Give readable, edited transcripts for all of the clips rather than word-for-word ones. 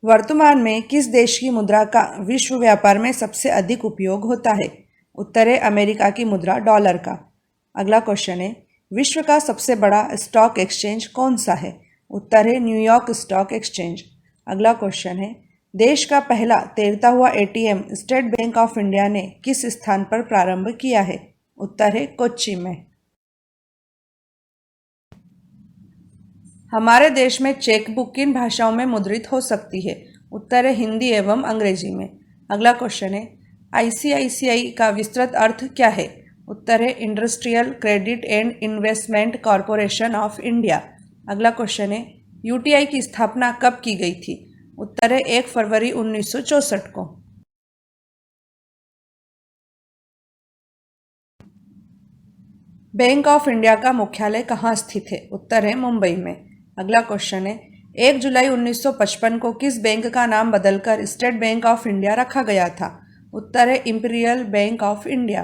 वर्तमान में किस देश की मुद्रा का विश्व व्यापार में सबसे अधिक उपयोग होता है? उत्तर है अमेरिका की मुद्रा डॉलर का। अगला क्वेश्चन है, विश्व का सबसे बड़ा स्टॉक एक्सचेंज कौन सा है? उत्तर है न्यूयॉर्क स्टॉक एक्सचेंज। अगला क्वेश्चन है, देश का पहला तैरता हुआ ATM state bank of India ने किस स्थान पर प्रारंभ किया है? उत्तर है कोच्चि में। हमारे देश में चेकबुक किन भाषाओं में मुद्रित हो सकती है? उत्तर है हिंदी एवं अंग्रेजी में। अगला क्वेश्चन है, आईसीआईसीआई का विस्तृत अर्थ क्या है? उत्तर है industrial credit and investment corporation of India. अगला क्वेश्चन है, यूटीआई की स्थापना कब की गई थी? उत्तर है 1 फरवरी 1964 को। बैंक ऑफ इंडिया का मुख्यालय कहाँ स्थित है? उत्तर है मुंबई में। अगला क्वेश्चन है, 1 जुलाई 1955 को किस बैंक का नाम बदलकर स्टेट बैंक ऑफ इंडिया रखा गया था? उत्तर है इंपीरियल बैंक ऑफ इंडिया।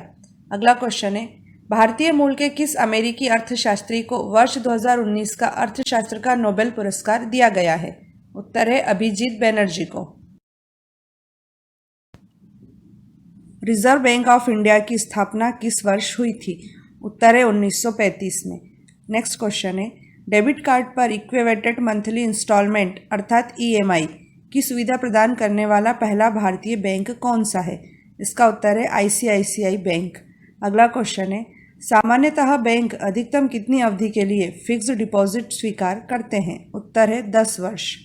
अगला क्वेश्चन है, भारतीय मूल के किस अमेरिकी अर्थशास्त्री को वर्ष 2019 का अर्थशास्त्र का नोबेल पुरस्कार दिया गया है? उत्तर है अभिजीत बैनर्जी को। रिजर्व बैंक ऑफ इंडिया की स्थापना किस वर्ष हुई थी? उत्तर है 1935 में। नेक्स्ट क्वेश्चन है, डेबिट कार्ड पर इक्विवेटेड मंथली इंस्टॉलमेंट अर्थात ईएमआई की सुविधा प्रदान करने वाला पहला भारतीय बैंक कौन सा है? इसका उत्तर है आईसीआईसीआई बैंक। अगला क्वेश्चन है, सामान्यतः बैंक अधिकतम कितनी अवधि के लिए फिक्स्ड डिपॉजिट स्वीकार करते हैं? उत्तर है 10 वर्ष।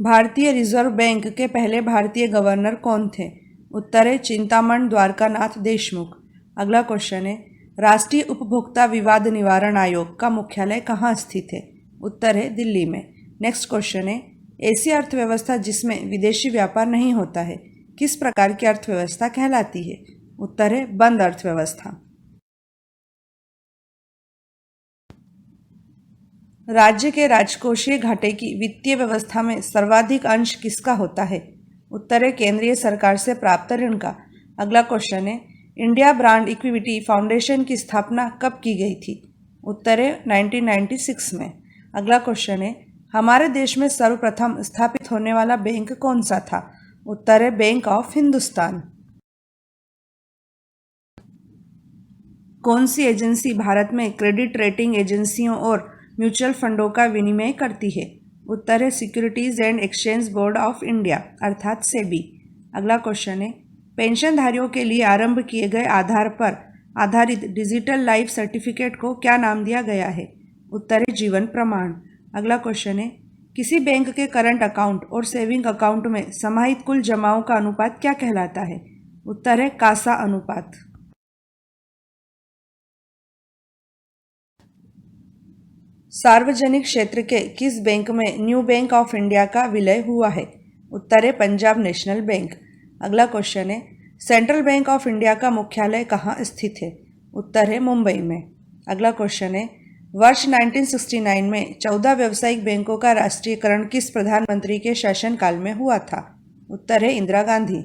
भारतीय रिजर्व बैंक के पहले भारतीय गवर्नर कौन थे? उत्तर है चिंतामण द्वारकानाथ देशमुख। अगला क्वेश्चन है, राष्ट्रीय उपभोक्ता विवाद निवारण आयोग का मुख्यालय कहाँ स्थित है? उत्तर है दिल्ली में। नेक्स्ट क्वेश्चन है, ऐसी अर्थव्यवस्था जिसमें विदेशी व्यापार नहीं होता है किस प्रकार की अर्थव्यवस्था कहलाती है? उत्तर है बंद अर्थव्यवस्था। राज्य के राजकोषीय घाटे की वित्तीय व्यवस्था में सर्वाधिक अंश किसका होता है? उत्तर है केंद्रीय सरकार से प्राप्त ऋण का। अगला क्वेश्चन है, इंडिया ब्रांड इक्विटी फाउंडेशन की स्थापना कब की गई थी? उत्तर है 1996 में। अगला क्वेश्चन है, हमारे देश में सर्वप्रथम स्थापित होने वाला बैंक कौन सा था? उत्तर है बैंक ऑफ हिंदुस्तान। कौन सी एजेंसी भारत में क्रेडिट रेटिंग एजेंसियों और म्यूचुअल फंडों का विनिमय करती है? उत्तर है securities and exchange board of India अर्थात सेबी। अगला क्वेश्चन है, पेंशनधारियों के लिए आरंभ किए गए आधार पर आधारित डिजिटल लाइफ सर्टिफिकेट को क्या नाम दिया गया है? उत्तर है जीवन प्रमाण। अगला क्वेश्चन है, किसी बैंक के करंट अकाउंट और सेविंग अकाउंट में समाहित कुल जमाओं का अनुपात क्या कहलाता है? उत्तर है कासा अनुपात। सार्वजनिक क्षेत्र के किस बैंक में न्यू बैंक ऑफ इंडिया का विलय हुआ है? उत्तर है पंजाब नेशनल बैंक। अगला क्वेश्चन है, सेंट्रल बैंक ऑफ इंडिया का मुख्यालय कहाँ स्थित है? उत्तर है मुंबई में। अगला क्वेश्चन है, वर्ष 1969 में 14 व्यावसायिक बैंकों का राष्ट्रीयकरण किस प्रधानमंत्री के शासनकाल में हुआ था? उत्तर है इंदिरा गांधी।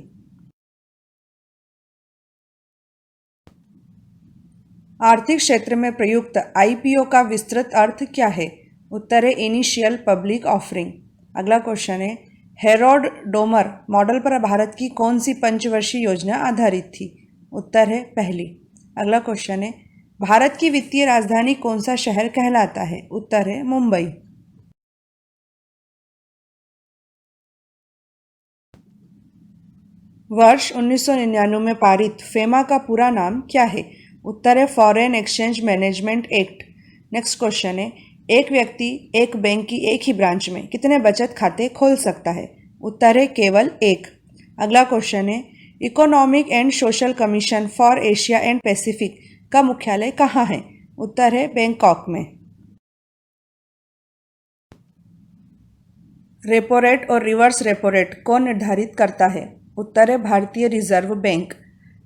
आर्थिक क्षेत्र में प्रयुक्त आईपीओ का विस्तृत अर्थ क्या है? उत्तर है इनिशियल पब्लिक ऑफरिंग। अगला क्वेश्चन है, हेरोड डोमर मॉडल पर भारत की कौन सी पंचवर्षीय योजना आधारित थी? उत्तर है पहली। अगला क्वेश्चन है, भारत की वित्तीय राजधानी कौन सा शहर कहलाता है? उत्तर है मुंबई। वर्ष 1999 में पारित फेमा का पूरा नाम क्या है? उत्तर है foreign exchange management act. Next question है, एक व्यक्ति एक बैंक की एक ही ब्रांच में कितने बचत खाते खोल सकता है? उत्तर है केवल एक। अगला क्वेश्चन है, economic and social commission for Asia and Pacific का मुख्यालय कहाँ है? उत्तर है बैंकॉक में। रेपो रेट और रिवर्स रेपो रेट कौन निर्धारित करता है? उत्तर है भारतीय रिजर्व बैंक।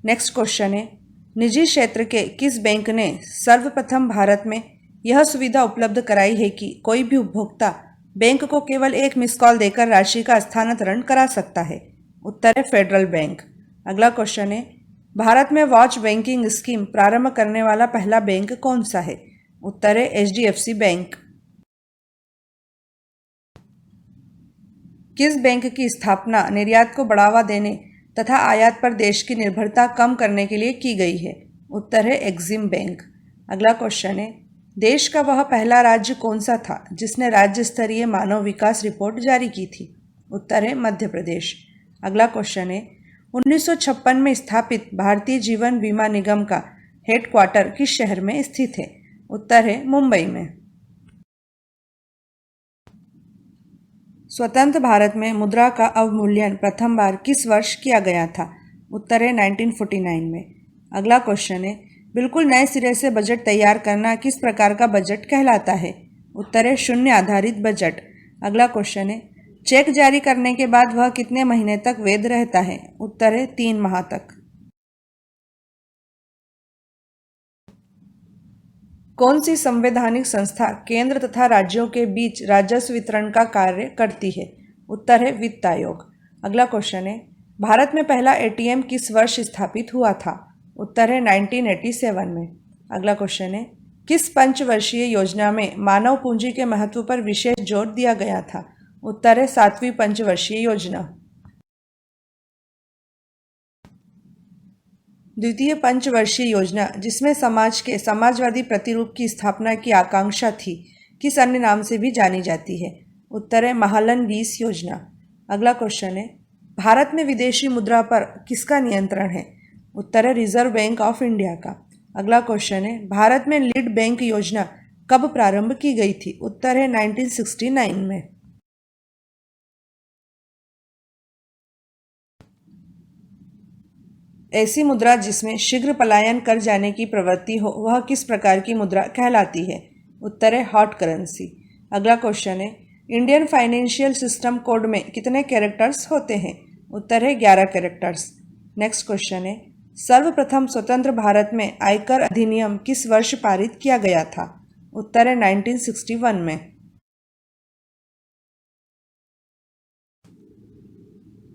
नेक्स्ट क्वेश्चन है, निजी क्षेत्र के किस बैंक ने सर्वप्रथम भारत में यह सुविधा उपलब्ध कराई है कि कोई भी उपभोक्ता बैंक को केवल एक मिस कॉल देकर राशि का स्थानांतरण करा सकता है? उत्तर है फेडरल बैंक। अगला क्वेश्चन है, भारत में वॉच बैंकिंग स्कीम प्रारंभ करने वाला पहला बैंक कौन सा है? उत्तर है HDFC बैंक। किस बैंक की स्थापना निर्यात को बढ़ावा देने तथा आयात पर देश की निर्भरता कम करने के लिए की गई है? उत्तर है एक्सिम बैंक। अगला क्वेश्चन है, देश का वह पहला राज्य कौन सा था जिसने राज्य स्तरीय मानव विकास रिपोर्ट जारी की थी? उत्तर है मध्य प्रदेश। अगला क्वेश्चन है, 1956 में स्थापित भारतीय जीवन बीमा निगम का हेडक्वार्टर किस शहर में स्थित है? उत्तर है मुंबई में। स्वतंत्र भारत में मुद्रा का अवमूल्यन प्रथम बार किस वर्ष किया गया था? उत्तर है 1949 में। अगला क्वेश्चन है, बिल्कुल नए सिरे से बजट तैयार करना किस प्रकार का बजट कहलाता है? उत्तर है शून्य आधारित बजट। अगला क्वेश्चन है, चेक जारी करने के बाद वह कितने महीने तक वैध रहता है? उत्तर है 3 माह तक। कौन सी संवैधानिक संस्था केंद्र तथा राज्यों के बीच राजस्व वितरण का कार्य करती है? उत्तर है वित्त आयोग। अगला क्वेश्चन है, भारत में पहला ATM किस वर्ष स्थापित हुआ था? उत्तर है 1987 में। अगला क्वेश्चन है, किस पंचवर्षीय योजना में मानव पूंजी के महत्व पर विशेष जोर दिया गया था? उत्तर है 7वीं पंचवर्षीय योजना। द्वितीय पंचवर्षीय योजना, जिसमें समाज के समाजवादी प्रतिरूप की स्थापना की आकांक्षा थी, किस अन्य नाम से भी जानी जाती है? उत्तर है महालन 20 योजना। अगला क्वेश्चन है, भारत में विदेशी मुद्रा पर किसका नियंत्रण है? उत्तर है रिजर्व बैंक ऑफ इंडिया का। अगला क्वेश्चन है, भारत में लीड बैंक योजना कब प्रारंभ की गई थी? उत्तर है 1969 में। ऐसी मुद्रा जिसमें शीघ्र पलायन कर जाने की प्रवृत्ति हो, वह किस प्रकार की मुद्रा कहलाती है? उत्तर है हॉट करेंसी। अगला क्वेश्चन है, इंडियन फाइनेंशियल सिस्टम कोड में कितने कैरेक्टर्स होते हैं? उत्तर है 11 कैरेक्टर्स। नेक्स्ट क्वेश्चन है, सर्वप्रथम स्वतंत्र भारत में आयकर अधिनियम किस वर्ष पारित किया गया था? उत्तर है 1961 में।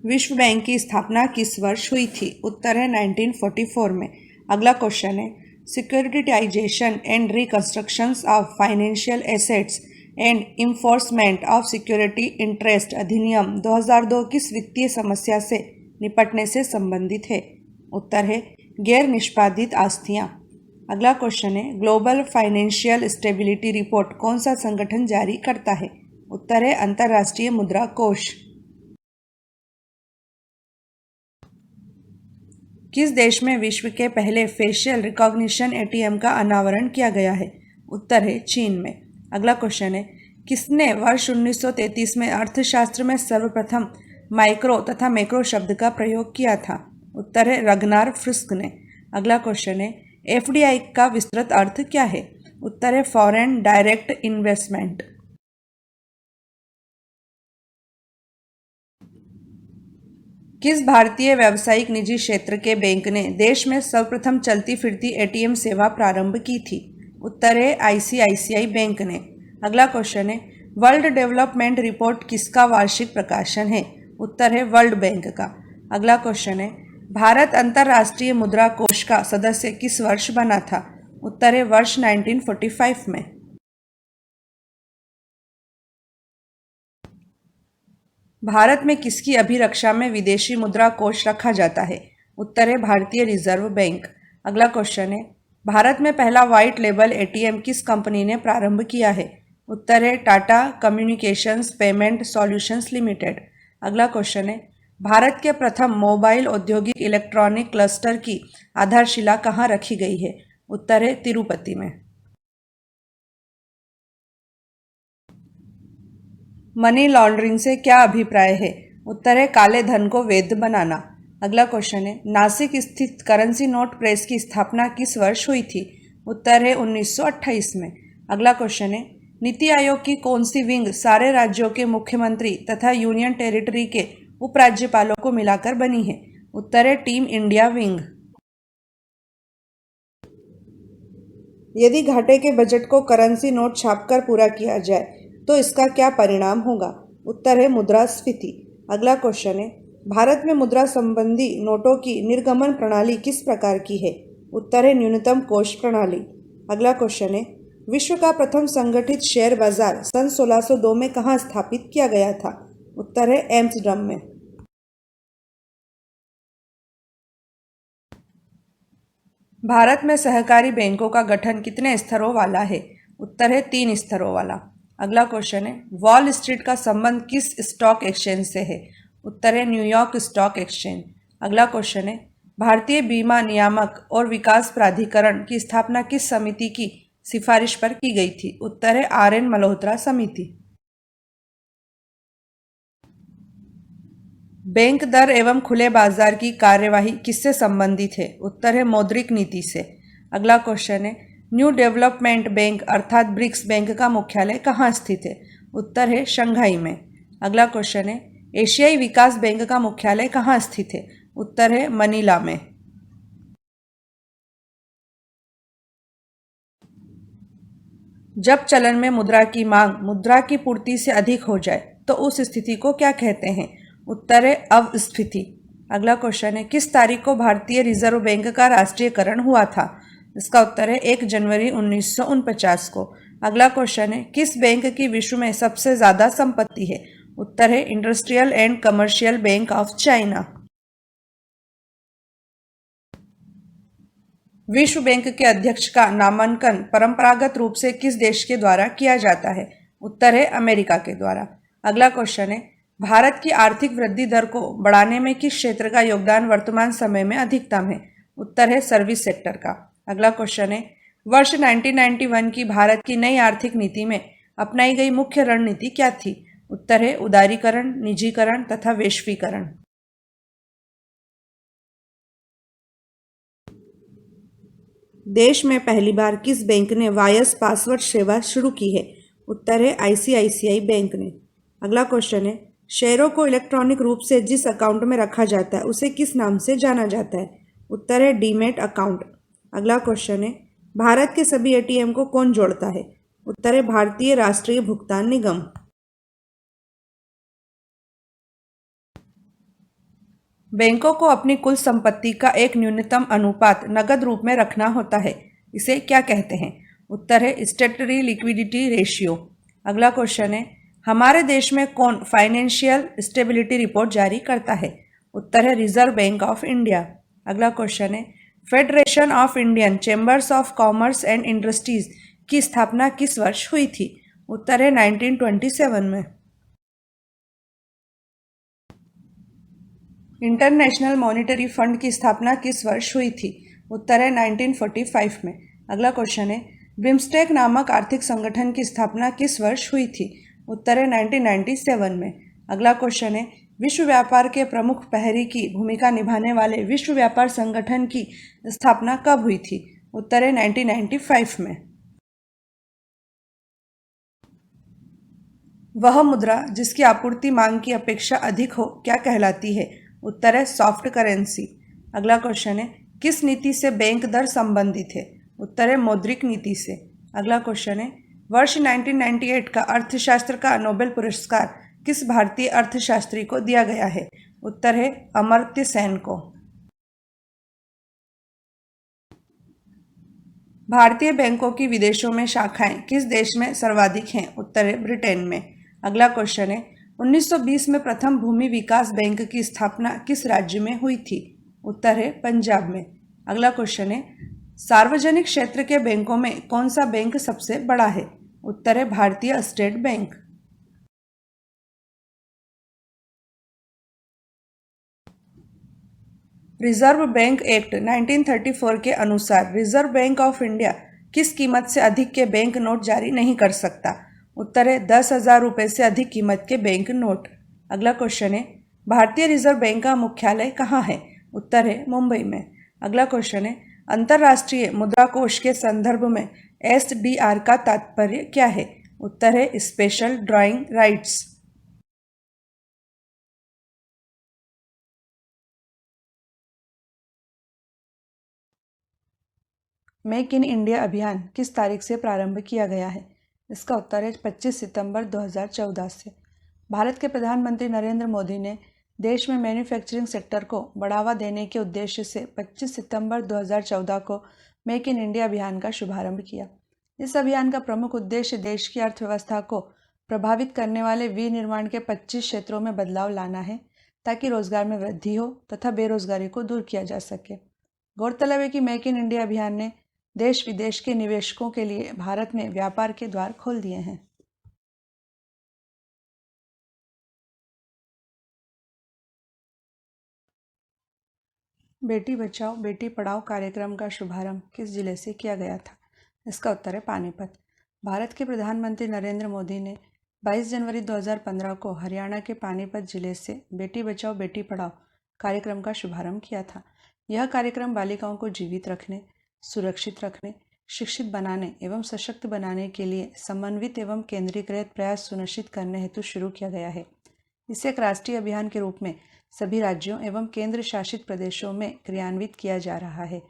विश्व बैंक की स्थापना किस वर्ष हुई थी? उत्तर है 1944 में। अगला क्वेश्चन है, securitisation and reconstructions of financial assets and enforcement of security interest अधिनियम 2002 किस वित्तीय समस्या से निपटने से संबंधित है? उत्तर है गैर निष्पादित आस्तियां। अगला क्वेश्चन है, ग्लोबल फाइनेंशियल स्टेबिलिटी रिपोर्ट कौन सा संगठन जारी करता है? उत्तर है अंतर्राष्ट्रीय मुद्रा कोष। किस देश में विश्व के पहले फेशियल रिकॉग्निशन ATM का अनावरण किया गया है? उत्तर है चीन में। अगला क्वेश्चन है, किसने वर्ष 1933 में अर्थशास्त्र में सर्वप्रथम माइक्रो तथा मैक्रो शब्द का प्रयोग किया था? उत्तर है रगनार फ्रिस्क ने। अगला क्वेश्चन है, FDI का विस्तृत अर्थ क्या है? उत्तर है फॉरेन डायरेक्ट इन्वेस्टमेंट। किस भारतीय व्यावसायिक निजी क्षेत्र के बैंक ने देश में सर्वप्रथम चलती फिरती ATM सेवा प्रारंभ की थी? उत्तर है ICICI बैंक ने। अगला क्वेश्चन है, वर्ल्ड डेवलपमेंट रिपोर्ट किसका वार्षिक प्रकाशन है? उत्तर है वर्ल्ड बैंक का। अगला क्वेश्चन है, भारत अंतर्राष्ट्रीय मुद्रा कोष का सदस्य किस वर्ष बना था? उत्तर है वर्ष 1945 में। भारत में किसकी अभिरक्षा में विदेशी मुद्रा कोष रखा जाता है? उत्तर है भारतीय रिजर्व बैंक। अगला क्वेश्चन है, भारत में पहला व्हाइट लेबल ATM किस कंपनी ने प्रारंभ किया है? उत्तर है Tata communications payment solutions limited. अगला क्वेश्चन है, भारत के प्रथम मोबाइल औद्योगिक इलेक्ट्रॉनिक क्लस्टर की आधारशिला कहाँ रखी गई है? उत्तर है तिरुपति में। मनी लॉन्ड्रिंग से क्या अभिप्राय है? उत्तर है काले धन को वैध बनाना। अगला क्वेश्चन है, नासिक स्थित करेंसी नोट प्रेस की स्थापना किस वर्ष हुई थी? उत्तर है 1928 में। अगला क्वेश्चन है, नीति आयोग की कौन सी विंग सारे राज्यों के मुख्यमंत्री तथा यूनियन टेरिटरी के उपराज्यपालों को मिलाकर बनी है? उत्तर है टीम इंडिया विंग। यदि घाटे के बजट को करेंसी नोट छापकर पूरा किया जाए तो इसका क्या परिणाम होगा? उत्तर है मुद्रास्फीति। अगला क्वेश्चन है, भारत में मुद्रा संबंधी नोटों की निर्गमन प्रणाली किस प्रकार की है? उत्तर है न्यूनतम कोष प्रणाली। अगला क्वेश्चन है, विश्व का प्रथम संगठित शेयर बाजार सन 1602 में कहाँ स्थापित किया गया था? उत्तर है एम्स्टर्डम में। भारत में सहकारी बैंकों का गठन कितने स्तरों वाला है? उत्तर है 3 स्तरों वाला। अगला क्वेश्चन है, वॉल स्ट्रीट का संबंध किस स्टॉक एक्सचेंज से है? उत्तर है न्यूयॉर्क स्टॉक एक्सचेंज। अगला क्वेश्चन है, भारतीय बीमा नियामक और विकास प्राधिकरण की स्थापना किस समिति की सिफारिश पर की गई थी? उत्तर है आर.एन. मल्होत्रा समिति। बैंक दर एवं खुले बाजार की कार्यवाही किससे संबंधित है? उत्तर है मौद्रिक नीति से। अगला क्वेश्चन है, न्यू डेवलपमेंट बैंक अर्थात ब्रिक्स बैंक का मुख्यालय कहाँ स्थित है? उत्तर है शंघाई में। अगला क्वेश्चन है, एशियाई विकास बैंक का मुख्यालय कहाँ स्थित है? उत्तर है मनीला में। जब चलन में मुद्रा की मांग मुद्रा की पूर्ति से अधिक हो जाए तो उस स्थिति को क्या कहते हैं? उत्तर है अवस्फीति। अगला क्वेश्चन है, किस तारीख को भारतीय रिजर्व बैंक का राष्ट्रीयकरण हुआ था? इसका उत्तर है 1 जनवरी 1949 को। अगला क्वेश्चन है, किस बैंक की विश्व में सबसे ज्यादा संपत्ति है? उत्तर है industrial and commercial bank of China. विश्व बैंक के अध्यक्ष का नामांकन परंपरागत रूप से किस देश के द्वारा किया जाता है? उत्तर है अमेरिका के द्वारा। अगला क्वेश्चन है, भारत की आर्थिक वृद्धि दर को बढ़ाने में किस क्षेत्र का योगदान वर्तमान समय में अधिकतम है? उत्तर है सर्विस सेक्टर का। अगला क्वेश्चन है, वर्ष 1991 की भारत की नई आर्थिक नीति में अपनाई गई मुख्य रणनीति क्या थी? उत्तर है उदारीकरण, निजीकरण तथा वैश्वीकरण। देश में पहली बार किस बैंक ने वायस पासवर्ड सेवा शुरू की है? उत्तर है आईसीआईसीआई बैंक ने। अगला क्वेश्चन है, शेयरों को इलेक्ट्रॉनिक रूप से जिस अकाउंट में रखा जाता है उसे किस नाम से जाना जाता है? उत्तर है डीमैट अकाउंट। अगला क्वेश्चन है, भारत के सभी एटीएम को कौन जोड़ता है? उत्तर है भारतीय राष्ट्रीय भुगतान निगम। बैंकों को अपनी कुल संपत्ति का एक न्यूनतम अनुपात नकद रूप में रखना होता है, इसे क्या कहते हैं? उत्तर है स्टैट्यूटरी लिक्विडिटी रेशियो। अगला क्वेश्चन है, हमारे देश में कौन फाइनेंशियल स्टेबिलिटी रिपोर्ट जारी करता है? उत्तर है रिजर्व बैंक ऑफ इंडिया। अगला क्वेश्चन है, federation of Indian chambers of commerce and industries की स्थापना किस वर्ष हुई थी? उत्तर है 1927 में। इंटरनेशनल मॉनिटरी फंड की स्थापना किस वर्ष हुई थी? उत्तर है 1945 में। अगला क्वेश्चन है, बिम्स्टेक नामक आर्थिक संगठन की स्थापना किस वर्ष हुई थी? उत्तर है 1997 में। अगला क्वेश्चन है, विश्व व्यापार के प्रमुख प्रहरी की भूमिका निभाने वाले विश्व व्यापार संगठन की स्थापना कब हुई थी? उत्तर है 1995 में। वह मुद्रा जिसकी आपूर्ति मांग की अपेक्षा अधिक हो क्या कहलाती है? उत्तर है सॉफ्ट करेंसी। अगला क्वेश्चन है, किस नीति से बैंक दर संबंधित है? उत्तर है मौद्रिक नीति से। अगला क्वेश्चन है, वर्ष 1998 का अर्थशास्त्र का नोबेल पुरस्कार किस भारतीय अर्थशास्त्री को दिया गया है? उत्तर है अमर्त्य सेन को। भारतीय बैंकों की विदेशों में शाखाएं किस देश में सर्वाधिक हैं? उत्तर है ब्रिटेन में। अगला क्वेश्चन है, 1920 में प्रथम भूमि विकास बैंक की स्थापना किस राज्य में हुई थी? उत्तर है पंजाब में। अगला क्वेश्चन है, सार्वजनिक क्षेत्र के बैंकों में कौन सा बैंक सबसे बड़ा है? उत्तर है भारतीय state bank. Reserve bank act 1934 के अनुसार रिजर्व बैंक ऑफ इंडिया किस कीमत से अधिक के बैंक नोट जारी नहीं कर सकता? उत्तर है 10,000 रुपये से अधिक कीमत के बैंक नोट। अगला क्वेश्चन है, भारतीय रिजर्व बैंक का मुख्यालय कहाँ है? उत्तर है मुंबई में। अगला क्वेश्चन है, अंतर्राष्ट्रीय मुद्रा कोष के संदर्भ में SDR का तात्पर्य क्या है? उत्तर है special drawing rights. Make in India अभियान किस तारीख से प्रारंभ किया गया है? इसका उत्तर है 25 सितंबर 2014 से। भारत के प्रधानमंत्री नरेंद्र मोदी ने देश में मैन्युफैक्चरिंग सेक्टर को बढ़ावा देने के उद्देश्य से 25 सितंबर 2014 को मेक इन इंडिया अभियान का शुभारंभ किया। इस अभियान का प्रमुख उद्देश्य देश की अर्थव्यवस्था को प्रभावित करने वाले विनिर्माण के 25 क्षेत्रों में बदलाव लाना है, ताकि रोजगार में वृद्धि हो तथा बेरोजगारी को दूर किया जा सके। गौरतलब है कि मेक इन इंडिया अभियान ने देश विदेश के निवेशकों के लिए भारत में व्यापार के द्वार खोल दिए हैं। बेटी बचाओ बेटी पढ़ाओ कार्यक्रम का शुभारंभ किस जिले से किया गया था? इसका उत्तर है पानीपत। भारत के प्रधानमंत्री नरेंद्र मोदी ने 22 जनवरी 2015 को हरियाणा के पानीपत जिले से बेटी बचाओ बेटी पढ़ाओ कार्यक्रम का शुभारंभ किया था। यह कार्यक्रम बालिकाओं को जीवित रखने, सुरक्षित रखने, शिक्षित बनाने एवं सशक्त बनाने के लिए समन्वित एवं केंद्रीकृत प्रयास सुनिश्चित करने हेतु शुरू किया गया है। इसे एक राष्ट्रीय अभियान के रूप में सभी राज्यों एवं केंद्र शासित प्रदेशों में क्रियान्वित किया जा रहा है।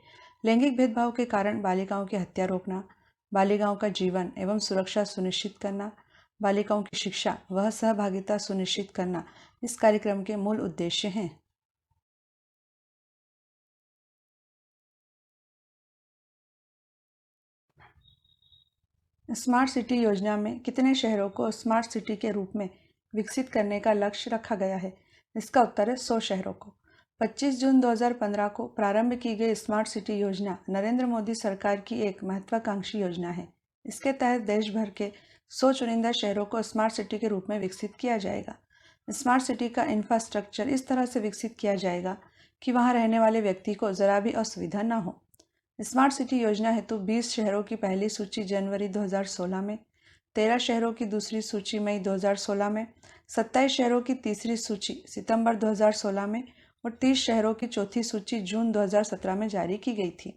लैंगिक भेदभाव के कारण बालिकाओं की हत्या रोकना, बालिकाओं का जीवन एवं सुरक्षा सुनिश्चित करना, बालिकाओं की शिक्षा व सहभागिता सुनिश्चित करना इस कार्यक्रम के मूल उद्देश्य हैं। स्मार्ट सिटी योजना में कितने शहरों को स्मार्ट सिटी के रूप में विकसित करने का लक्ष्य रखा गया है? इसका उत्तर है 100 शहरों को। 25 जून 2015 को प्रारंभ की गई स्मार्ट सिटी योजना नरेंद्र मोदी सरकार की एक महत्वाकांक्षी योजना है। इसके तहत देश भर के 100 चुनिंदा शहरों को स्मार्ट सिटी के रूप में विकसित किया जाएगा। स्मार्ट सिटी का इंफ्रास्ट्रक्चर इस तरह से विकसित किया जाएगा कि वहाँ रहने वाले व्यक्ति को जरा भी असुविधा न हो। स्मार्ट सिटी योजना हेतु 20 शहरों की पहली सूची जनवरी 2016 में, 13 शहरों की दूसरी सूची मई 2016 में, 27 शहरों की तीसरी सूची सितंबर 2016 में और 30 शहरों की चौथी सूची जून 2017 में जारी की गई थी।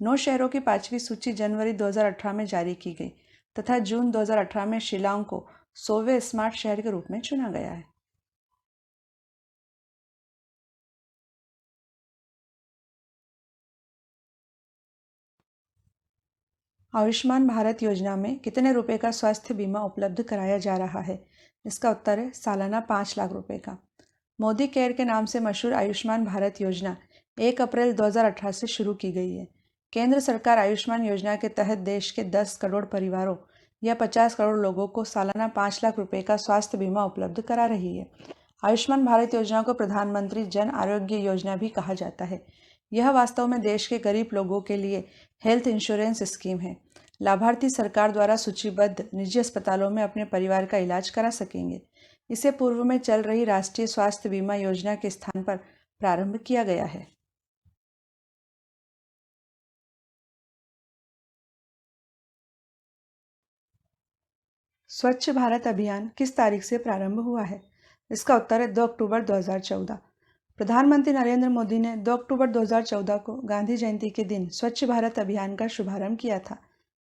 9 शहरों की पांचवी सूची जनवरी 2018 में जारी की गई तथा जून 2018 में शिलांग को 100वें स्मार्ट शहर के रूप में चुना गया है। आयुष्मान भारत योजना में कितने रुपए का स्वास्थ्य बीमा उपलब्ध कराया जा रहा है? इसका उत्तर है सालाना 5 लाख रुपए का। मोदी केयर के नाम से मशहूर आयुष्मान भारत योजना 1 अप्रैल 2018 से शुरू की गई है। केंद्र सरकार आयुष्मान योजना के तहत देश के 10 करोड़ परिवारों या 50 करोड़ लोगों को सालाना 5 लाख रुपए का स्वास्थ्य बीमा उपलब्ध करा रही है। आयुष्मान भारत योजना को प्रधानमंत्री जन आरोग्य योजना भी कहा जाता है। यह वास्तव में देश के गरीब लोगों के लिए हेल्थ इंश्योरेंस स्कीम है। लाभार्थी सरकार द्वारा सूचीबद्ध निजी अस्पतालों में अपने परिवार का इलाज करा सकेंगे। इसे पूर्व में चल रही राष्ट्रीय स्वास्थ्य बीमा योजना के स्थान पर प्रारंभ किया गया है। स्वच्छ भारत अभियान किस तारीख से प्रारंभ हुआ है? इसका उत्तर है 2 अक्टूबर 2014। प्रधानमंत्री नरेंद्र मोदी ने 2 अक्टूबर 2014 को गांधी जयंती के दिन स्वच्छ भारत अभियान का शुभारंभ किया था।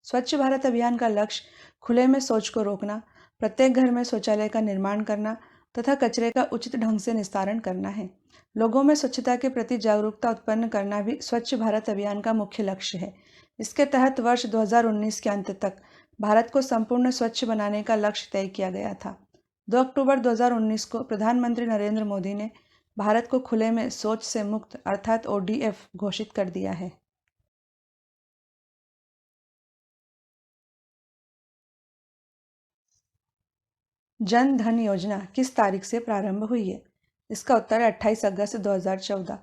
स्वच्छ भारत अभियान का लक्ष्य खुले में शौच को रोकना, प्रत्येक घर में शौचालय का निर्माण करना तथा कचरे का उचित ढंग से निस्तारण करना है। लोगों में स्वच्छता के प्रति जागरूकता उत्पन्न करना भी स्वच्छ भारत अभियान का मुख्य लक्ष्य है। इसके तहत वर्ष 2019 के अंत तक भारत को संपूर्ण स्वच्छ बनाने का लक्ष्य तय किया गया था। 2 अक्टूबर 2019 को प्रधानमंत्री नरेंद्र मोदी ने भारत को खुले में शौच से मुक्त अर्थात ODF घोषित कर दिया है। जन धन योजना किस तारीख से प्रारंभ हुई है? इसका उत्तर है 28 अगस्त 2014।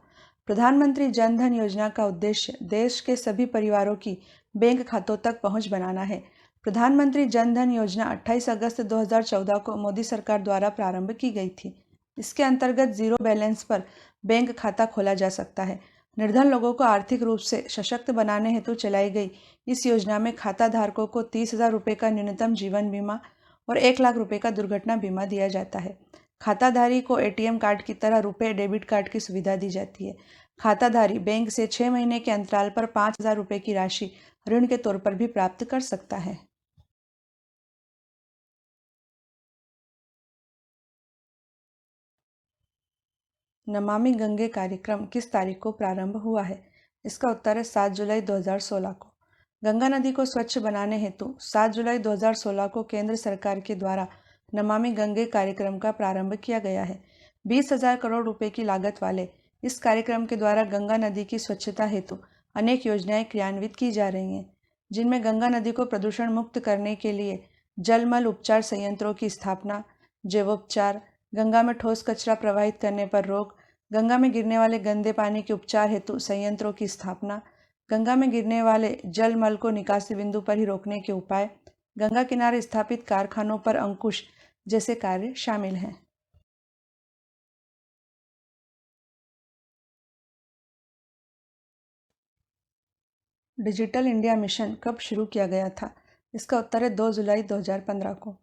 प्रधानमंत्री जन धन योजना का उद्देश्य देश के सभी परिवारों की बैंक खातों तक पहुंच बनाना है। प्रधानमंत्री जन धन योजना 28 अगस्त 2014 को मोदी सरकार द्वारा प्रारंभ की गई थी। इसके अंतर्गत जीरो बैलेंस पर बैंक खाता खोला जा सकता है। निर्धन लोगों को आर्थिक रूप से सशक्त बनाने हेतु चलाई गई इस योजना में खाता धारकों को 30,000 रुपये का न्यूनतम जीवन बीमा और 1 लाख रुपए का दुर्घटना बीमा दिया जाता है। खाताधारी को ATM कार्ड की तरह रुपए डेबिट कार्ड की सुविधा दी जाती है। खाताधारी बैंक से 6 महीने के अंतराल पर 5,000 रुपये की राशि ऋण के तौर पर भी प्राप्त कर सकता है। नमामि गंगे कार्यक्रम किस तारीख को प्रारंभ हुआ है? इसका उत्तर है 7 जुलाई 2016 को। गंगा नदी को स्वच्छ बनाने हेतु 7 जुलाई 2016 को केंद्र सरकार के द्वारा नमामि गंगे कार्यक्रम का प्रारंभ किया गया है। 20,000 करोड़ रुपए की लागत वाले इस कार्यक्रम के द्वारा गंगा नदी की स्वच्छता हेतु अनेक योजनाएं क्रियान्वित की जा रही हैं। जिनमें गंगा नदी को प्रदूषण मुक्त करने के लिए जलमल उपचार संयंत्रों की स्थापना, जैवोपचार, गंगा में ठोस कचरा प्रवाहित करने पर रोक, गंगा में गिरने वाले गंदे पानी के उपचार हेतु संयंत्रों की स्थापना, गंगा में गिरने वाले जलमल को निकासी बिंदु पर ही रोकने के उपाय, गंगा किनारे स्थापित कारखानों पर अंकुश जैसे कार्य शामिल हैं। डिजिटल इंडिया मिशन कब शुरू किया गया था? इसका उत्तर है 2 जुलाई 2015 को।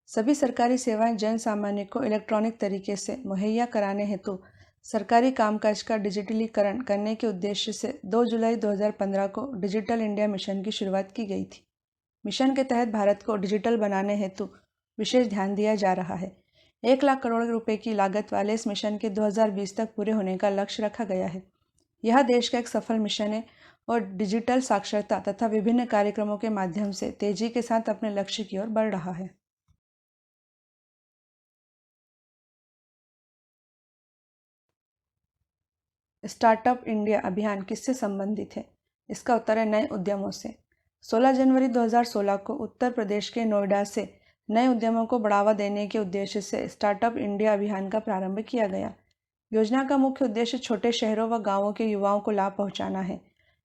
सभी सरकारी सेवाएं जन सामान्य को इलेक्ट्रॉनिक तरीके से मुहैया कराने हेतु सरकारी कामकाज का डिजिटलीकरण करने के उद्देश्य से 2 जुलाई 2015 को डिजिटल इंडिया मिशन की शुरुआत की गई थी। मिशन के तहत भारत को डिजिटल बनाने हेतु विशेष ध्यान दिया जा रहा है। 1 लाख करोड़ रुपए की लागत वाले इस मिशन के 2020 तक पूरे होने का लक्ष्य रखा गया है। यह देश का एक सफल मिशन है और डिजिटल साक्षरता तथा विभिन्न कार्यक्रमों के माध्यम से तेजी के साथ अपने लक्ष्य की ओर बढ़ रहा है। स्टार्टअप इंडिया अभियान किससे संबंधित है? इसका उत्तर है नए उद्यमों से। 16 जनवरी 2016 को उत्तर प्रदेश के नोएडा से नए उद्यमों को बढ़ावा देने के उद्देश्य से स्टार्टअप इंडिया अभियान का प्रारंभ किया गया। योजना का मुख्य उद्देश्य छोटे शहरों व गांवों के युवाओं को लाभ पहुंचाना है।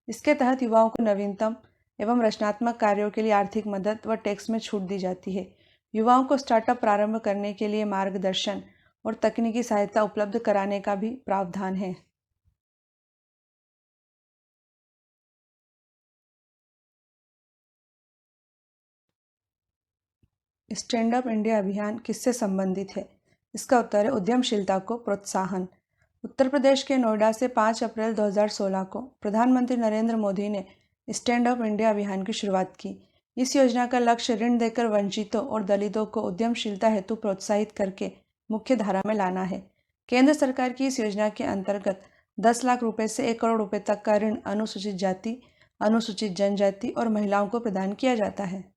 इसके तहत युवाओं को नवीनतम एवं रचनात्मक कार्यों के लिए आर्थिक मदद व टैक्स में छूट दी जाती है। युवाओं को स्टार्टअप प्रारंभ करने के लिए मार्गदर्शन और तकनीकी सहायता उपलब्ध कराने का भी प्रावधान है। स्टैंड अप इंडिया अभियान किससे संबंधित है? इसका उत्तर है उद्यमशीलता को प्रोत्साहन। उत्तर प्रदेश के नोएडा से 5 अप्रैल 2016 को प्रधानमंत्री नरेंद्र मोदी ने स्टैंड अप इंडिया अभियान की शुरुआत की। इस योजना का लक्ष्य ऋण देकर वंचितों और दलितों को उद्यमशीलता हेतु प्रोत्साहित करके मुख्य धारा में लाना है। केंद्र सरकार की इस योजना के अंतर्गत 10 लाख रुपए से 1 करोड़ रुपए तक का ऋण अनुसूचित जाति, अनुसूचित जनजाति और महिलाओं को प्रदान किया जाता है।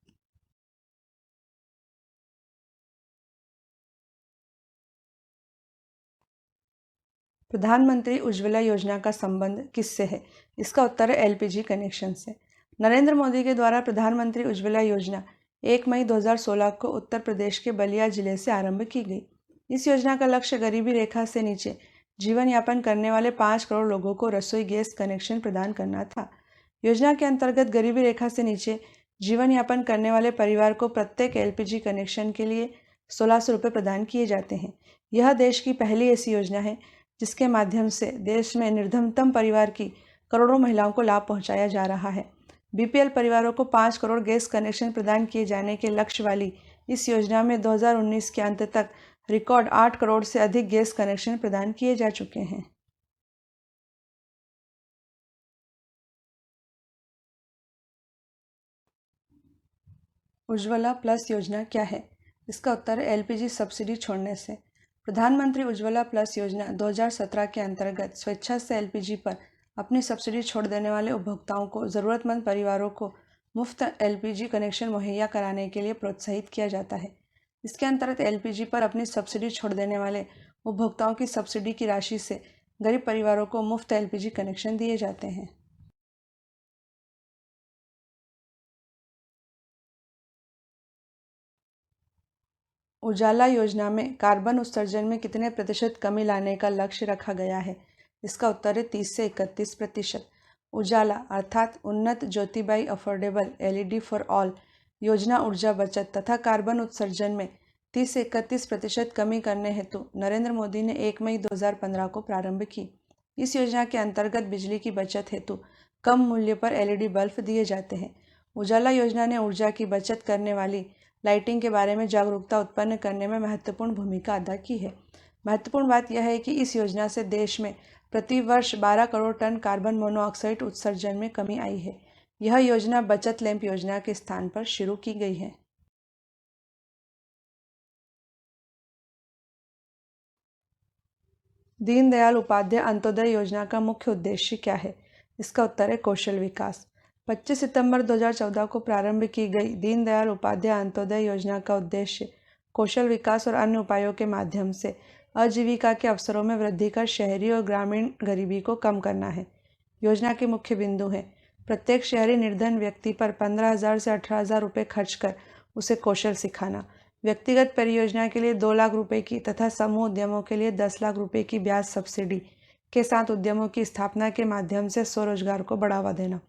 प्रधानमंत्री उज्ज्वला योजना का संबंध किससे है? इसका उत्तर है एलपीजी कनेक्शन से। नरेंद्र मोदी के द्वारा प्रधानमंत्री उज्ज्वला योजना 1 मई 2016 को उत्तर प्रदेश के बलिया जिले से आरंभ की गई। इस योजना का लक्ष्य गरीबी रेखा से नीचे जीवन यापन करने वाले 5 करोड़ लोगों को रसोई गैस कनेक्शन प्रदान करना था। योजना के अंतर्गत गरीबी रेखा से नीचे जीवन यापन करने वाले परिवार को प्रत्येक एलपीजी कनेक्शन के लिए 1600 रुपये प्रदान किए जाते हैं। यह देश की पहली ऐसी योजना है जिसके माध्यम से देश में निर्धनतम परिवार की करोड़ों महिलाओं को लाभ पहुंचाया जा रहा है। बीपीएल परिवारों को 5 करोड़ गैस कनेक्शन प्रदान किए जाने के लक्ष्य वाली इस योजना में 2019 के अंत तक रिकॉर्ड 8 करोड़ से अधिक गैस कनेक्शन प्रदान किए जा चुके हैं। उज्ज्वला प्लस योजना क्या है? इसका उत्तर है एलपीजी सब्सिडी छोड़ने से। प्रधानमंत्री उज्ज्वला प्लस योजना 2017 के अंतर्गत स्वेच्छा से एलपीजी पर अपनी सब्सिडी छोड़ देने वाले उपभोक्ताओं को ज़रूरतमंद परिवारों को मुफ्त एलपीजी कनेक्शन मुहैया कराने के लिए प्रोत्साहित किया जाता है। इसके अंतर्गत एलपीजी पर अपनी सब्सिडी छोड़ देने वाले उपभोक्ताओं की सब्सिडी की राशि से गरीब परिवारों को मुफ्त एलपीजी कनेक्शन दिए जाते हैं। उजाला योजना में कार्बन उत्सर्जन में कितने प्रतिशत कमी लाने का लक्ष्य रखा गया है? इसका उत्तर है 30 से 31%। उजाला अर्थात उन्नत Jyotibai affordable LED for all योजना ऊर्जा बचत तथा कार्बन उत्सर्जन में 30 से 31% कमी करने हेतु नरेंद्र मोदी ने 1 मई 2015 को प्रारंभ की। इस योजना के अंतर्गत बिजली की बचत हेतु कम मूल्य पर एलईडी बल्ब दिए जाते हैं। उजाला योजना ने ऊर्जा की बचत करने वाली लाइटिंग के बारे में जागरूकता उत्पन्न करने में महत्वपूर्ण भूमिका अदा की है। महत्वपूर्ण बात यह है कि इस योजना से देश में प्रति वर्ष 12 करोड़ टन कार्बन मोनोऑक्साइड उत्सर्जन में कमी आई है। यह योजना बचत लैंप योजना के स्थान पर शुरू की गई है। दीनदयाल उपाध्याय अंत्योदय योजना का मुख्य उद्देश्य क्या है? इसका उत्तर है कौशल विकास। 25 सितंबर 2014 को प्रारंभ की गई दीनदयाल उपाध्याय अंत्योदय योजना का उद्देश्य कौशल विकास और अन्य उपायों के माध्यम से आजीविका के अवसरों में वृद्धि कर शहरी और ग्रामीण गरीबी को कम करना है। योजना के मुख्य बिंदु हैं प्रत्येक शहरी निर्धन व्यक्ति पर 15,000 से 18,000 रुपये खर्च कर उसे कौशल सिखाना। व्यक्तिगत परियोजना के लिए 2 लाख रुपए की तथा समूह उद्यमों के लिए 10 लाख रुपए की ब्याज सब्सिडी के साथ उद्यमों की स्थापना के माध्यम से स्वरोजगार को बढ़ावा देना।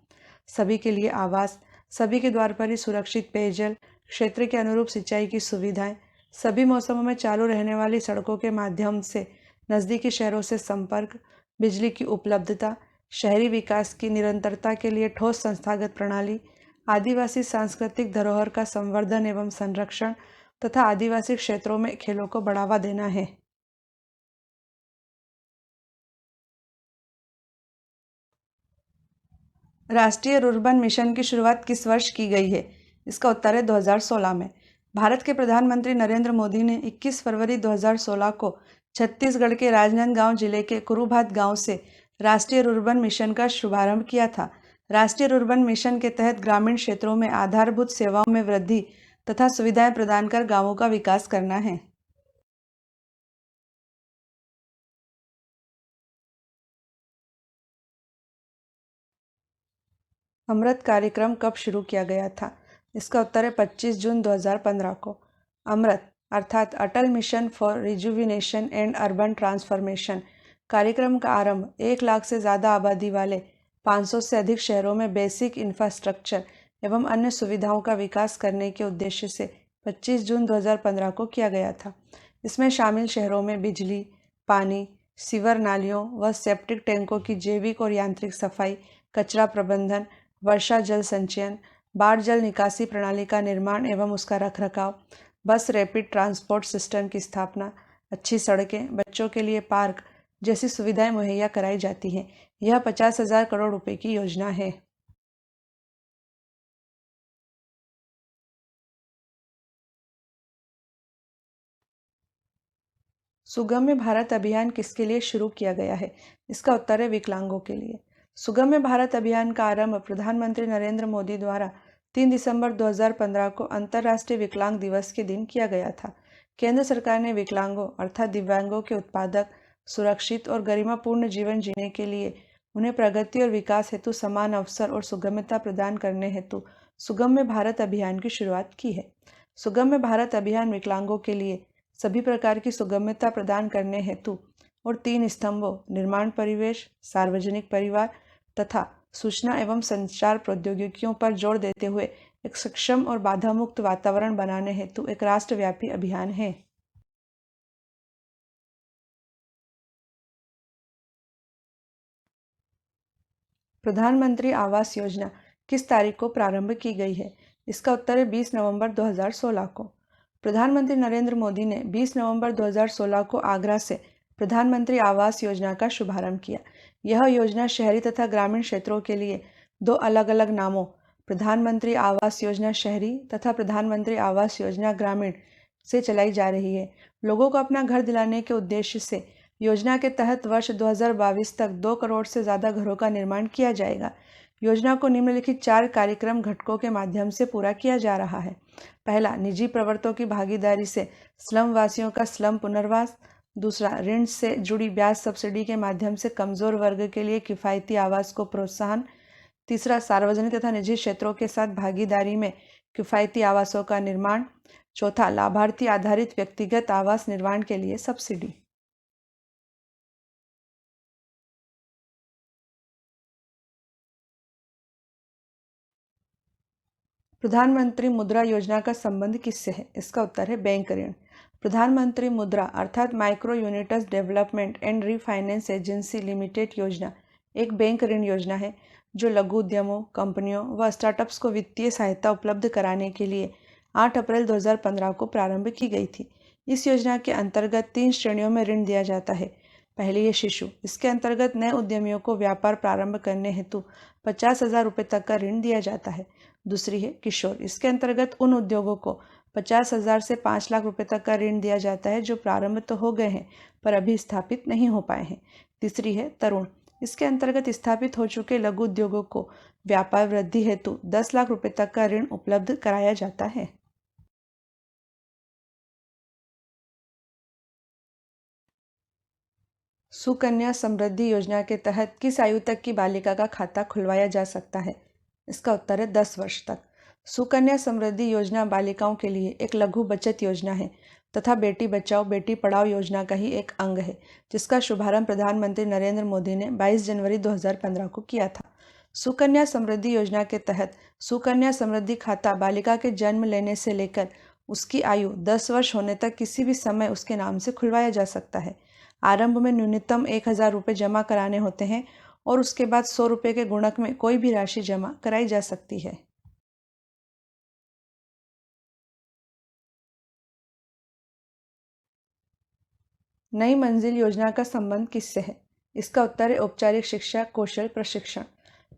सभी के लिए आवास, सभी के द्वार पर ही सुरक्षित पेयजल, क्षेत्र के अनुरूप सिंचाई की सुविधाएं, सभी मौसमों में चालू रहने वाली सड़कों के माध्यम से नज़दीकी शहरों से संपर्क, बिजली की उपलब्धता, शहरी विकास की निरंतरता के लिए ठोस संस्थागत प्रणाली, आदिवासी सांस्कृतिक धरोहर का संवर्धन एवं संरक्षण तथा आदिवासी क्षेत्रों में खेलों को बढ़ावा देना है। राष्ट्रीय रुर्बन मिशन की शुरुआत किस वर्ष की गई है? इसका उत्तर है 2016 में। भारत के प्रधानमंत्री नरेंद्र मोदी ने 21 फरवरी 2016 को छत्तीसगढ़ के राजनांदगांव जिले के कुरुभात गांव से राष्ट्रीय रुर्बन मिशन का शुभारंभ किया था। राष्ट्रीय रुर्बन मिशन के तहत ग्रामीण क्षेत्रों में आधारभूत सेवाओं में वृद्धि तथा सुविधाएं प्रदान कर गांवों का विकास करना है। अमृत कार्यक्रम कब शुरू किया गया था? इसका उत्तर है 25 जून 2015 को। अमृत अर्थात Atal mission for rejuvenation and urban transformation कार्यक्रम का आरंभ 1 लाख से ज़्यादा आबादी वाले 500 से अधिक शहरों में बेसिक इंफ्रास्ट्रक्चर एवं अन्य सुविधाओं का विकास करने के उद्देश्य से 25 जून 2015 को किया गया था। इसमें शामिल शहरों में बिजली, पानी, सीवर नालियों व सेप्टिक टैंकों की जैविक और यांत्रिक सफाई, कचरा प्रबंधन, वर्षा जल संचयन, बाढ़ जल निकासी प्रणाली का निर्माण एवं उसका रखरखाव, बस रैपिड ट्रांसपोर्ट सिस्टम की स्थापना, अच्छी सड़कें, बच्चों के लिए पार्क जैसी सुविधाएं मुहैया कराई जाती हैं। यह 50,000 करोड़ रुपए की योजना है। सुगम्य भारत अभियान किसके लिए शुरू किया गया है? इसका उत्तर है विकलांगों के लिए। सुगम्य भारत अभियान का आरंभ प्रधानमंत्री नरेंद्र मोदी द्वारा 3 दिसंबर 2015 को अंतर्राष्ट्रीय विकलांग दिवस के दिन किया गया था। केंद्र सरकार ने विकलांगों अर्थात दिव्यांगों के उत्पादक, सुरक्षित और गरिमापूर्ण जीवन जीने के लिए उन्हें प्रगति और विकास हेतु समान अवसर और सुगम्यता प्रदान करने हेतु सुगम्य भारत अभियान की शुरुआत की है। सुगम्य भारत अभियान विकलांगों के लिए सभी प्रकार की सुगम्यता प्रदान करने हेतु और 3 स्तंभों निर्माण परिवेश, सार्वजनिक परिवार तथा सूचना एवं संचार प्रौद्योगिकियों पर जोर देते हुए एक सक्षम और बाधा मुक्त वातावरण बनाने हेतु एक राष्ट्रव्यापी अभियान है। प्रधानमंत्री आवास योजना किस तारीख को प्रारंभ की गई है? इसका उत्तर है 20 नवंबर 2016 को। प्रधानमंत्री नरेंद्र मोदी ने 20 नवंबर 2016 को आगरा से प्रधानमंत्री आवास योजना का शुभारंभ किया। यह योजना शहरी तथा ग्रामीण क्षेत्रों के लिए 2 अलग अलग नामों प्रधानमंत्री आवास योजना शहरी तथा प्रधानमंत्री आवास योजना ग्रामीण से चलाई जा रही है। लोगों को अपना घर दिलाने के उद्देश्य से योजना के तहत वर्ष 2022 तक 2 करोड़ से ज़्यादा घरों का निर्माण किया जाएगा। योजना को निम्नलिखित 4 कार्यक्रम घटकों के माध्यम से पूरा किया जा रहा है। पहला, निजी प्रवर्तकों की भागीदारी से स्लम वासियों का स्लम पुनर्वास। दूसरा, ऋण से जुड़ी ब्याज सब्सिडी के माध्यम से कमजोर वर्ग के लिए किफ़ायती आवास को प्रोत्साहन। तीसरा, सार्वजनिक तथा निजी क्षेत्रों के साथ भागीदारी में किफ़ायती आवासों का निर्माण। चौथा, लाभार्थी आधारित व्यक्तिगत आवास निर्माण के लिए सब्सिडी। प्रधानमंत्री मुद्रा योजना का संबंध किससे है? इसका उत्तर है बैंक ऋण। प्रधानमंत्री मुद्रा अर्थात micro units development and refinance agency limited योजना एक बैंक ऋण योजना है जो लघु उद्यमों, कंपनियों व स्टार्टअप्स को वित्तीय सहायता उपलब्ध कराने के लिए 8 अप्रैल 2015 को प्रारंभ की गई थी। इस योजना के अंतर्गत 3 श्रेणियों में ऋण दिया जाता है। पहली है शिशु। इसके अंतर्गत नए उद्यमियों को व्यापार प्रारंभ करने हेतु 50,000 रुपये तक का ऋण दिया जाता है। दूसरी है किशोर। इसके अंतर्गत उन उद्योगों को 50,000 से 5 लाख रुपए तक का ऋण दिया जाता है जो प्रारंभ तो हो गए हैं पर अभी स्थापित नहीं हो पाए हैं। तीसरी है तरुण। इसके अंतर्गत स्थापित हो चुके लघु उद्योगों को व्यापार वृद्धि हेतु 10 लाख रुपए तक का ऋण उपलब्ध कराया जाता है। सुकन्या समृद्धि योजना के तहत किस आयु तक की बालिका का खाता खुलवाया जा सकता है? इसका उत्तर है 10 वर्ष तक। सुकन्या समृद्धि योजना बालिकाओं के लिए एक लघु बचत योजना है तथा बेटी बचाओ बेटी पढ़ाओ योजना का ही एक अंग है, जिसका शुभारंभ प्रधानमंत्री नरेंद्र मोदी ने 22 जनवरी 2015 को किया था। सुकन्या समृद्धि योजना के तहत सुकन्या समृद्धि खाता बालिका के जन्म लेने से लेकर उसकी आयु 10 वर्ष होने तक किसी भी समय उसके नाम से खुलवाया जा सकता है। आरंभ में न्यूनतम 1000 रुपये जमा कराने होते हैं और उसके बाद 100 रुपये के गुणक में कोई भी राशि जमा कराई जा सकती है। नई मंजिल योजना का संबंध किससे है? इसका उत्तर है औपचारिक शिक्षा कौशल प्रशिक्षण।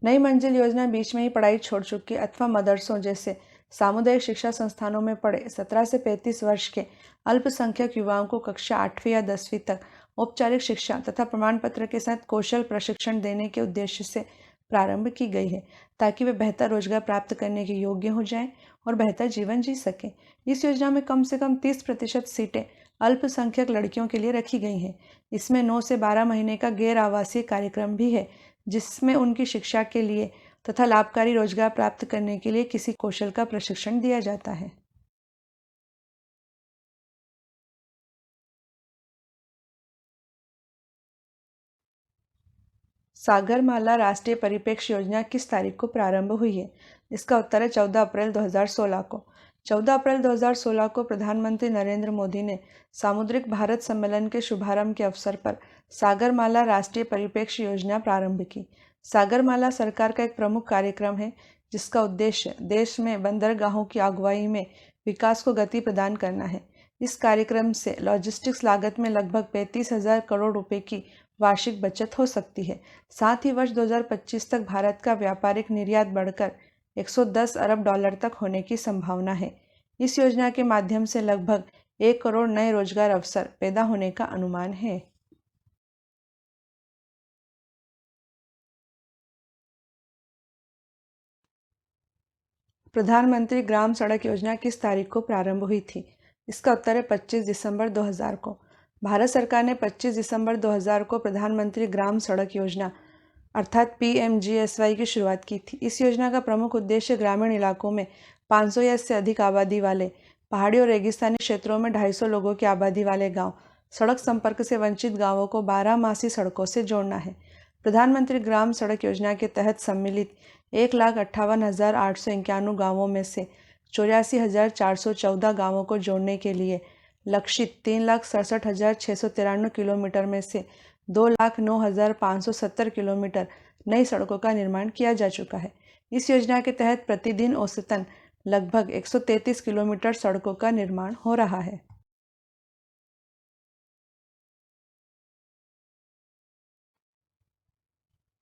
नई मंजिल योजना बीच में ही पढ़ाई छोड़ चुके अथवा मदरसों जैसे सामुदायिक शिक्षा संस्थानों में पढ़े 17 से 35 वर्ष के अल्पसंख्यक युवाओं को कक्षा 8वीं या 10वीं तक औपचारिक शिक्षा तथा प्रमाण पत्र के साथ कौशल प्रशिक्षण देने के उद्देश्य से प्रारंभ की गई है, ताकि वे बेहतर रोजगार प्राप्त करने के योग्य हो जाएं और बेहतर जीवन जी सकें। इस योजना में कम से कम 30% सीटें अल्पसंख्यक लड़कियों के लिए रखी गई हैं। इसमें 9 से 12 महीने का गैर आवासीय कार्यक्रम भी है, जिसमें उनकी शिक्षा के लिए तथा लाभकारी रोजगार प्राप्त करने के लिए किसी कौशल का प्रशिक्षण दिया जाता है। सागरमाला राष्ट्रीय परिप्रेक्ष्य योजना किस तारीख को प्रारंभ हुई है? इसका उत्तर है 14 अप्रैल 2016 को। 14 अप्रैल 2016 को प्रधानमंत्री नरेंद्र मोदी ने सामुद्रिक भारत सम्मेलन के शुभारंभ के अवसर पर सागरमाला राष्ट्रीय परिप्रेक्ष्य योजना प्रारंभ की। सागरमाला सरकार का एक प्रमुख कार्यक्रम है, जिसका उद्देश्य देश में बंदरगाहों की अगुवाई में विकास को गति प्रदान करना है। इस कार्यक्रम से लॉजिस्टिक्स लागत में लगभग 35,000 करोड़ रुपए की वार्षिक बचत हो सकती है। साथ ही वर्ष 2025 तक भारत का व्यापारिक निर्यात बढ़कर 110 अरब डॉलर तक होने की संभावना है। इस योजना के माध्यम से लगभग 1 करोड़ नए रोजगार अवसर पैदा होने का अनुमान है। प्रधानमंत्री ग्राम सड़क योजना किस तारीख को प्रारंभ हुई थी? इसका उत्तर है 25 दिसंबर 2000 को। भारत सरकार ने 25 दिसंबर 2000 को प्रधानमंत्री ग्राम सड़क योजना अर्थात PMGSY की शुरुआत की थी। इस योजना का प्रमुख उद्देश्य ग्रामीण इलाकों में 500 या इससे अधिक आबादी वाले पहाड़ी और रेगिस्तानी क्षेत्रों में 250 लोगों की आबादी वाले गांव सड़क संपर्क से वंचित गांवों को 12 सड़कों से जोड़ना है। प्रधानमंत्री ग्राम सड़क योजना के तहत सम्मिलित 1,58,891 गांवों में से 84,414 गांवों को जोड़ने के लिए लक्षित 3,67,693 किलोमीटर में से 2,09,570 किलोमीटर नई सड़कों का निर्माण किया जा चुका है। इस योजना के तहत प्रतिदिन औसतन लगभग 133 किलोमीटर सड़कों का निर्माण हो रहा है।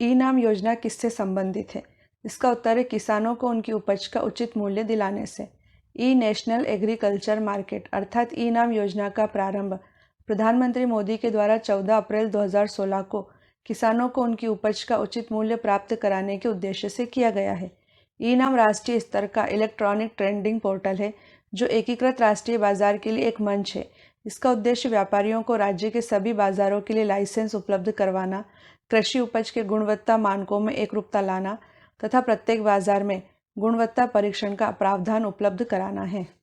ई नाम योजना किससे संबंधित है? इसका उत्तर है किसानों को उनकी उपज का उचित मूल्य दिलाने से। ई नेशनल एग्रीकल्चर मार्केट अर्थात ई नाम योजना का प्रारंभ प्रधानमंत्री मोदी के द्वारा 14 अप्रैल 2016 को किसानों को उनकी उपज का उचित मूल्य प्राप्त कराने के उद्देश्य से किया गया है। ई नाम राष्ट्रीय स्तर का इलेक्ट्रॉनिक ट्रेडिंग पोर्टल है, जो एकीकृत राष्ट्रीय बाजार के लिए एक मंच है। इसका उद्देश्य व्यापारियों को राज्य के सभी बाजारों के लिए लाइसेंस उपलब्ध करवाना, कृषि उपज के गुणवत्ता मानकों में एकरूपता लाना तथा प्रत्येक बाजार में गुणवत्ता परीक्षण का प्रावधान उपलब्ध कराना है।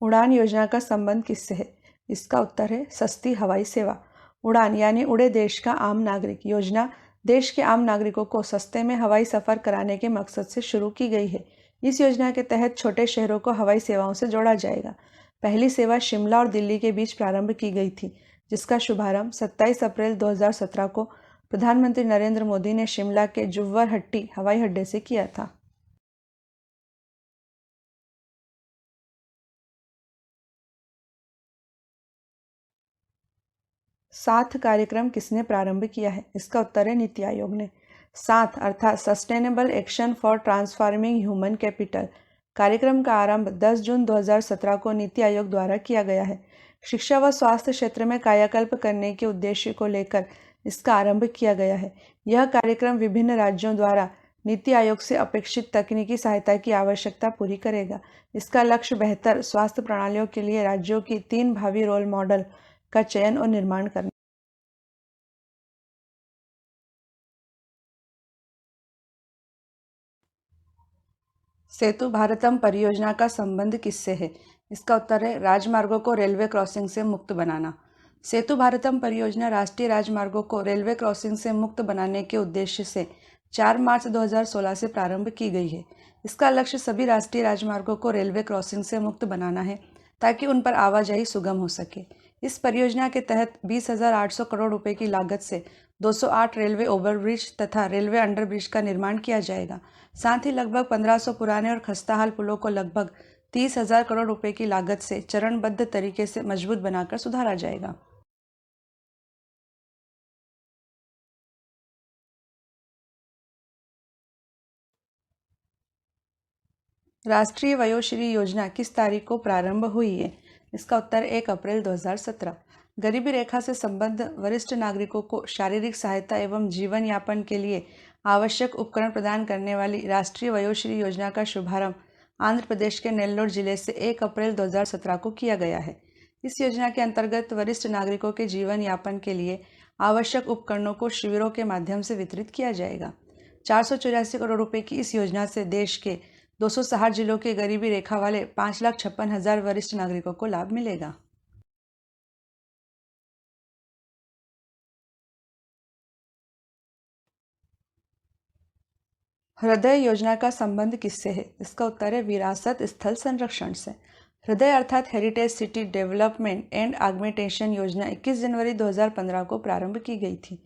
उड़ान योजना का संबंध किससे है? इसका उत्तर है सस्ती हवाई सेवा। उड़ान यानी उड़े देश का आम नागरिक योजना देश के आम नागरिकों को सस्ते में हवाई सफ़र कराने के मकसद से शुरू की गई है। इस योजना के तहत छोटे शहरों को हवाई सेवाओं से जोड़ा जाएगा। पहली सेवा शिमला और दिल्ली के बीच प्रारंभ की गई थी, जिसका शुभारंभ 27 अप्रैल 2017 को प्रधानमंत्री नरेंद्र मोदी ने शिमला के जुव्वर हट्टी हवाई अड्डे से किया था। 7 कार्यक्रम किसने प्रारंभ किया है? इसका उत्तर है नीति आयोग ने। 7 अर्थात sustainable action for transforming human capital कार्यक्रम का आरंभ 10 जून 2017 को नीति आयोग द्वारा किया गया है। शिक्षा व स्वास्थ्य क्षेत्र में कायाकल्प करने के उद्देश्य को लेकर इसका आरंभ किया गया है। यह कार्यक्रम विभिन्न राज्यों द्वारा नीति आयोग से अपेक्षित तकनीकी सहायता की आवश्यकता पूरी करेगा। इसका लक्ष्य बेहतर स्वास्थ्य प्रणालियों के लिए राज्यों की 3 भावी रोल मॉडल का चयन और निर्माण करना। सेतु भारतम परियोजना का संबंध किससे है? इसका उत्तर है राजमार्गों को रेलवे क्रॉसिंग से मुक्त बनाना। सेतु भारतम परियोजना राष्ट्रीय राजमार्गों को रेलवे क्रॉसिंग से मुक्त बनाने के उद्देश्य से 4 मार्च 2016 से प्रारंभ की गई है। इसका लक्ष्य सभी राष्ट्रीय राजमार्गों को रेलवे क्रॉसिंग से मुक्त बनाना है ताकि उन पर आवाजाही सुगम हो सके। इस परियोजना के तहत 20,800 करोड़ रुपए की लागत से 208 रेलवे ओवरब्रिज तथा रेलवे अंडरब्रिज का निर्माण किया जाएगा। साथ ही लगभग 1500 पुराने और खस्ताहाल पुलों को लगभग 30,000 करोड़ रुपए की लागत से चरणबद्ध तरीके से मजबूत बनाकर सुधारा जाएगा। राष्ट्रीय वयोश्री योजना किस तारीख को प्रारंभ हुई है? इसका उत्तर 1 अप्रैल 2017। गरीबी रेखा से संबद्ध वरिष्ठ नागरिकों को शारीरिक सहायता एवं जीवन यापन के लिए आवश्यक उपकरण प्रदान करने वाली राष्ट्रीय वयोश्री योजना का शुभारंभ आंध्र प्रदेश के नेल्लोर जिले से 1 अप्रैल 2017 को किया गया है। इस योजना के अंतर्गत वरिष्ठ नागरिकों के जीवन यापन के लिए आवश्यक उपकरणों को शिविरों के माध्यम से वितरित किया जाएगा। 484 करोड़ रुपए की इस योजना से देश के 260 जिलों के गरीबी रेखा वाले 5,56,000 वरिष्ठ नागरिकों को लाभ मिलेगा। हृदय योजना का संबंध किससे है? इसका उत्तर है विरासत स्थल संरक्षण से। हृदय अर्थात heritage city development and augmentation योजना 21 जनवरी 2015 को प्रारंभ की गई थी।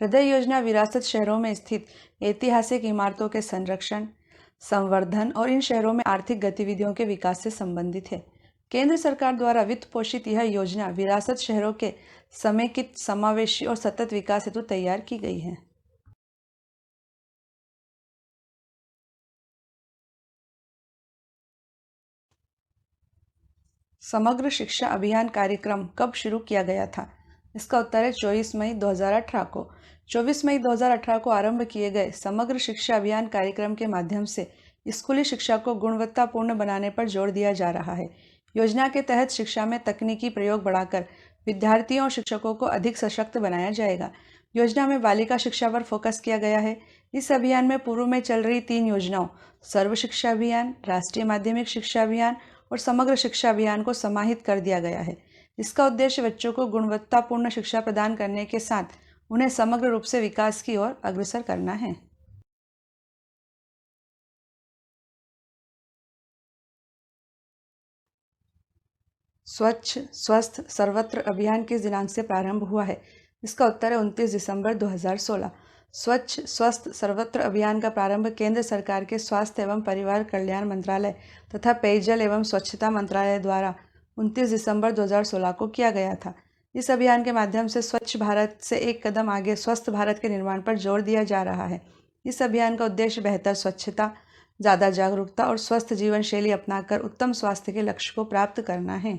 हृदय योजना विरासत शहरों में स्थित ऐतिहासिक इमारतों के संरक्षण, संवर्धन और इन शहरों में आर्थिक गतिविधियों के विकास से संबंधित है। केंद्र सरकार द्वारा वित्त पोषित यह योजना विरासत शहरों के समेकित, समावेशी और सतत विकास हेतु तैयार की गई है। समग्र शिक्षा अभियान कार्यक्रम कब शुरू किया गया था? इसका उत्तर है 24 मई 2018 को। 24 मई 2018 को आरंभ किए गए समग्र शिक्षा अभियान कार्यक्रम के माध्यम से स्कूली शिक्षा को गुणवत्तापूर्ण बनाने पर जोर दिया जा रहा है। योजना के तहत शिक्षा में तकनीकी प्रयोग बढ़ाकर विद्यार्थियों और शिक्षकों को अधिक सशक्त बनाया जाएगा। योजना में बालिका शिक्षा पर फोकस किया गया है। इस अभियान में पूर्व में चल रही 3 योजनाओं सर्व शिक्षा अभियान, राष्ट्रीय माध्यमिक शिक्षा अभियान और समग्र शिक्षा अभियान को समाहित कर दिया गया है। इसका उद्देश्य बच्चों को गुणवत्तापूर्ण शिक्षा प्रदान करने के साथ उन्हें समग्र रूप से विकास की ओर अग्रसर करना है। स्वच्छ स्वस्थ सर्वत्र अभियान किस दिनांक से प्रारंभ हुआ है? इसका उत्तर है 29 दिसंबर 2016। स्वच्छ स्वस्थ सर्वत्र अभियान का प्रारंभ केंद्र सरकार के स्वास्थ्य एवं परिवार कल्याण मंत्रालय तथा पेयजल एवं स्वच्छता मंत्रालय द्वारा 29 दिसंबर 2016 को किया गया था। इस अभियान के माध्यम से स्वच्छ भारत से एक कदम आगे स्वस्थ भारत के निर्माण पर जोर दिया जा रहा है। इस अभियान का उद्देश्य बेहतर स्वच्छता, ज़्यादा जागरूकता और स्वस्थ जीवन शैली अपनाकर उत्तम स्वास्थ्य के लक्ष्य को प्राप्त करना है।